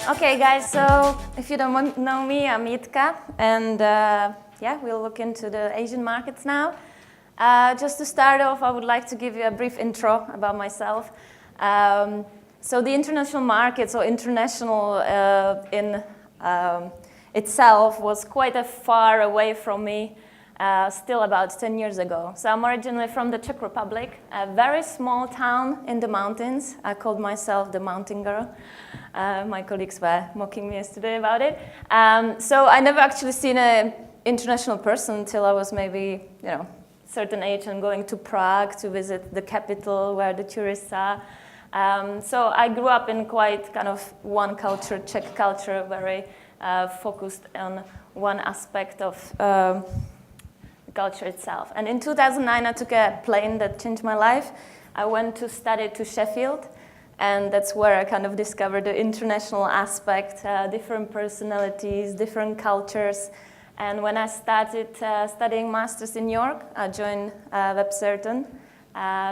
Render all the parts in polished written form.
Okay, guys, so if you don't know me, I'm Jitka, and yeah, we'll look into the Asian markets now. Just to start off, I would like to give you a brief intro about myself. So the international markets, or international in itself, was quite a far away from me still about 10 years ago. So I'm originally from the Czech Republic, a very small town in the mountains. I called myself the mountain girl. My colleagues were mocking me yesterday about it. So I never actually seen an international person until I was maybe, certain age and going to Prague to visit the capital where the tourists are. So I grew up in quite kind of one culture, Czech culture, very focused on one aspect of the culture itself. And in 2009, I took a plane that changed my life. I went to study to Sheffield, and that's where I kind of discovered the international aspect, different personalities, different cultures. And when I started studying masters in New York, I joined Webcertain.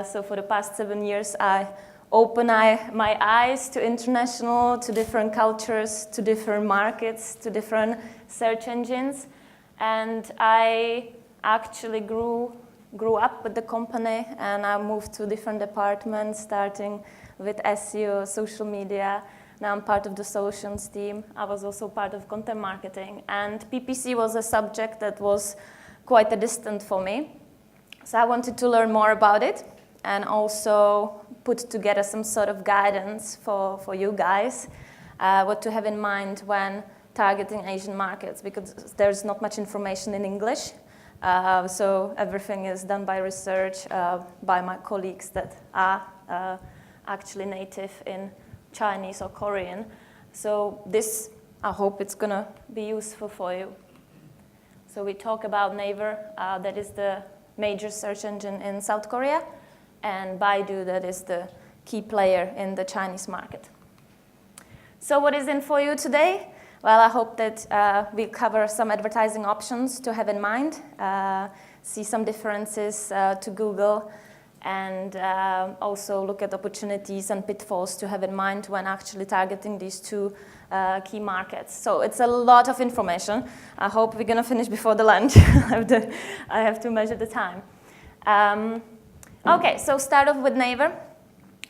So for the past 7 years, I opened my eyes to international, to different cultures, to different markets, to different search engines. And I actually grew up with the company, and I moved to different departments, starting with SEO, social media. Now I'm part of the solutions team. I was also part of content marketing. And PPC was a subject that was quite a distant for me. So I wanted to learn more about it and also put together some sort of guidance for you guys, what to have in mind when targeting Asian markets, because there's not much information in English. So everything is done by research by my colleagues that are actually native in Chinese or Korean. So this, I hope it's going to be useful for you. So we talk about Naver, that is the major search engine in South Korea, and Baidu, that is the key player in the Chinese market. So what is in for you today? Well, I hope that we cover some advertising options to have in mind, see some differences to Google, and also look at opportunities and pitfalls to have in mind when actually targeting these two key markets. So it's a lot of information. I hope we're going to finish before the lunch. I have to measure the time. Okay, so start off with Naver.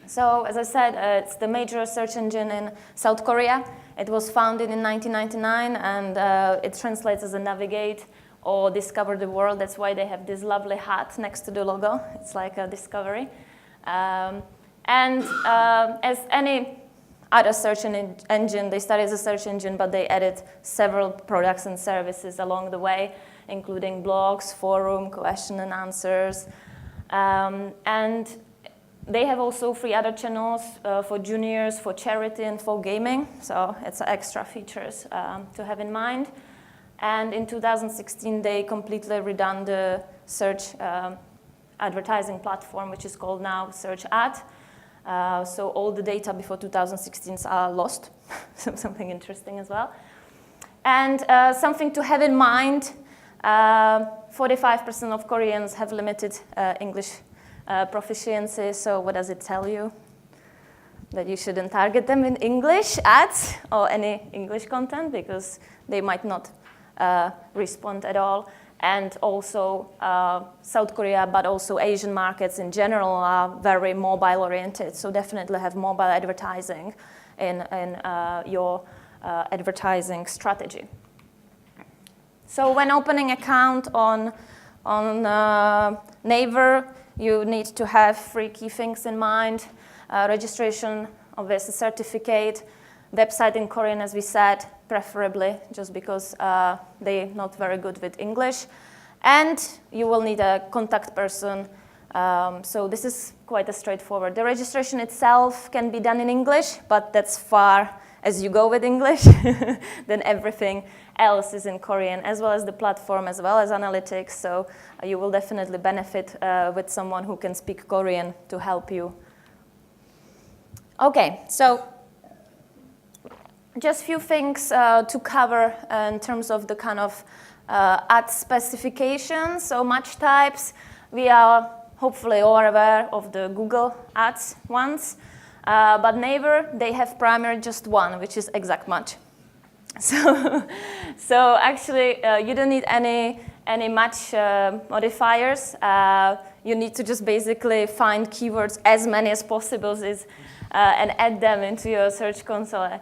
So as I said, it's the major search engine in South Korea. It was founded in 1999, and it translates as a navigate or discover the world. That's why they have this lovely hat next to the logo. It's like a discovery. And as any other search engine, they started as a search engine, but they added several products and services along the way, including blogs, forum, question and answers. And they have also 3 other channels for juniors, for charity, and for gaming. So it's extra features to have in mind. And in 2016, they completely redone the search advertising platform, which is called now Search Ad. So all the data before 2016 are lost, something interesting as well. And something to have in mind, 45% of Koreans have limited English proficiency. So what does it tell you? That you shouldn't target them in English ads or any English content, because they might not respond at all. And also South Korea, but also Asian markets in general, are very mobile oriented. So definitely have mobile advertising in your advertising strategy. So when opening account on Naver, you need to have 3 key things in mind. Registration, obviously certificate, website in Korean, as we said, preferably, just because they're not very good with English. And you will need a contact person. So this is quite a straightforward. The registration itself can be done in English, but that's far as you go with English. Then everything else is in Korean, as well as the platform, as well as analytics. So you will definitely benefit with someone who can speak Korean to help you. Okay, so just a few things to cover in terms of the kind of ad specifications. So match types, we are hopefully all aware of the Google Ads ones. But Naver, they have primary just one, which is exact match. So actually, you don't need any match modifiers. You need to just basically find keywords, as many as possible, and add them into your search console.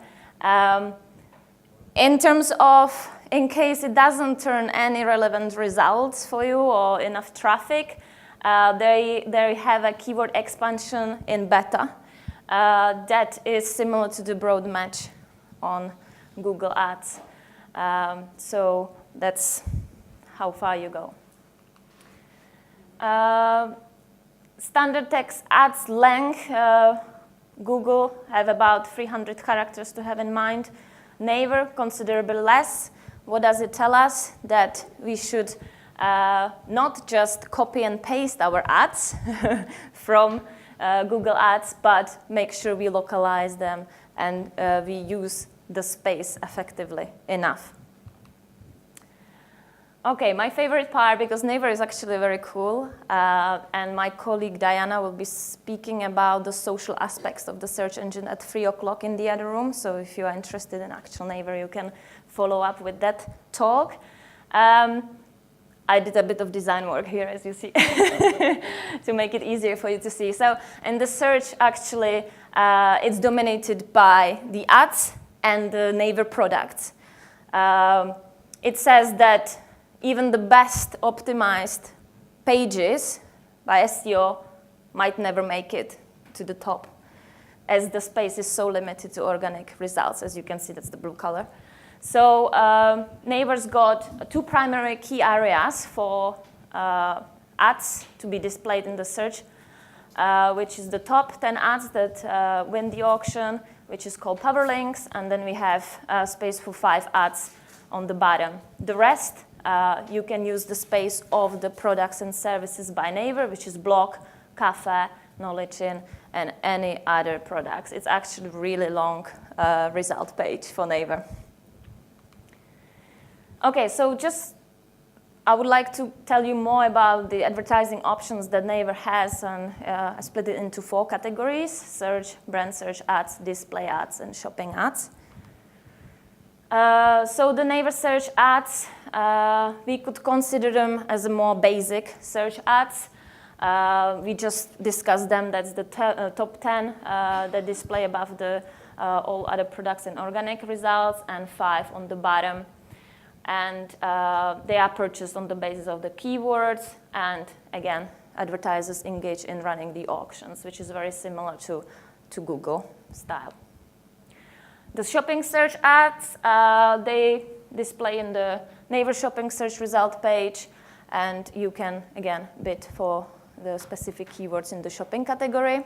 In terms of, in case it doesn't turn any relevant results for you or enough traffic, they have a keyword expansion in beta that is similar to the broad match on Google Ads. So that's how far you go. Standard text ads length, Google have about 300 characters to have in mind. Naver, considerably less. What does it tell us? That we should not just copy and paste our ads from Google Ads, but make sure we localize them and we use the space effectively enough. Okay, my favorite part, because Naver is actually very cool, and my colleague Diana will be speaking about the social aspects of the search engine at 3 o'clock in the other room. So if you are interested in actual Naver, you can follow up with that talk. I did a bit of design work here, as you see, to make it easier for you to see. So in the search, actually, it's dominated by the ads and the Naver products. It says that even the best optimized pages by SEO might never make it to the top, as the space is so limited to organic results. As you can see, that's the blue color. So Naver's got 2 primary key areas for ads to be displayed in the search, which is the top 10 ads that win the auction, which is called power links, and then we have space for 5 ads on the bottom. The rest, you can use the space of the products and services by Naver, which is blog, cafe, knowledge in, and any other products. It's actually a really long result page for Naver. Okay, so I would like to tell you more about the advertising options that Naver has, and I split it into 4 categories: search, brand search ads, display ads, and shopping ads. So the Naver search ads, we could consider them as a more basic search ads. We just discussed them. That's the top 10 that display above the all other products and organic results, and 5 on the bottom. And they are purchased on the basis of the keywords. And again, advertisers engage in running the auctions, which is very similar to Google style. The shopping search ads, they display in the Naver shopping search result page, and you can, again, bid for the specific keywords in the shopping category.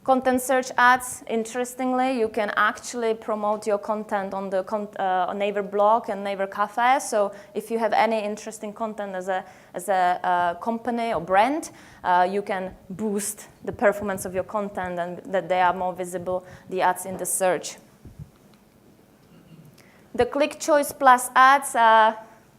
Content search ads, interestingly, you can actually promote your content on the Naver blog and Naver Cafe. So if you have any interesting content as a company or brand, you can boost the performance of your content and that they are more visible, the ads in the search. The Click Choice Plus ads,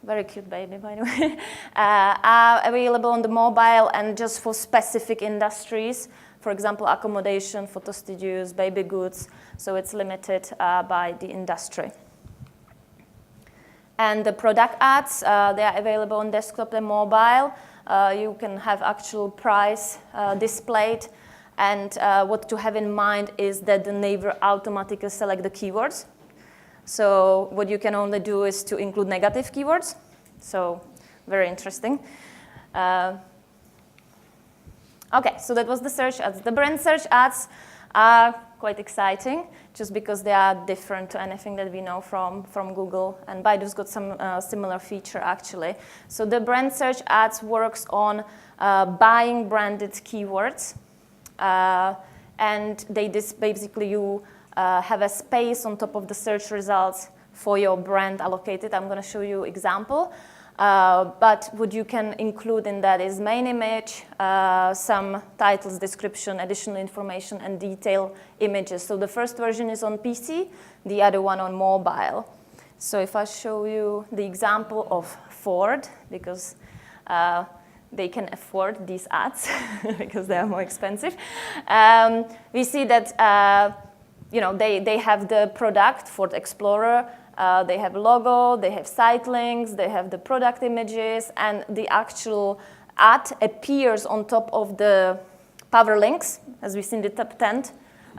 very cute baby, by the way, are available on the mobile and just for specific industries. For example, accommodation, photo studios, baby goods. So it's limited by the industry. And the product ads, they are available on desktop and mobile. You can have actual price displayed. And what to have in mind is that the Naver automatically select the keywords. So what you can only do is to include negative keywords. So very interesting. Okay, so that was the search ads. The brand search ads are quite exciting, just because they are different to anything that we know from Google. And Baidu's got some similar feature, actually. So the brand search ads works on buying branded keywords. And basically you have a space on top of the search results for your brand allocated. I'm going to show you example. But what you can include in that is main image, some titles, description, additional information, and detail images. So the first version is on PC, the other one on mobile. So if I show you the example of Ford, because they can afford these ads because they are more expensive. We see that they have the product, Ford Explorer, they have a logo, they have site links, they have the product images, and the actual ad appears on top of the power links, as we see in the top 10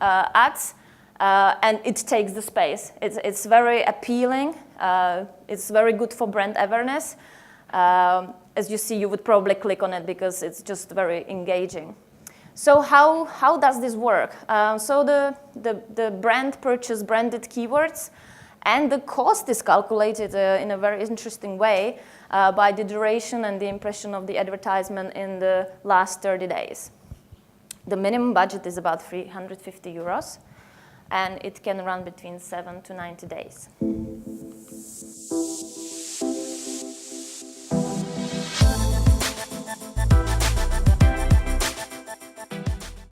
ads, and it takes the space. It's very appealing. It's very good for brand awareness. As you see, you would probably click on it because it's just very engaging. So how does this work? So the brand purchase branded keywords, and the cost is calculated in a very interesting way by the duration and the impression of the advertisement in the last 30 days. The minimum budget is about 350 euros, and it can run between 7 to 90 days.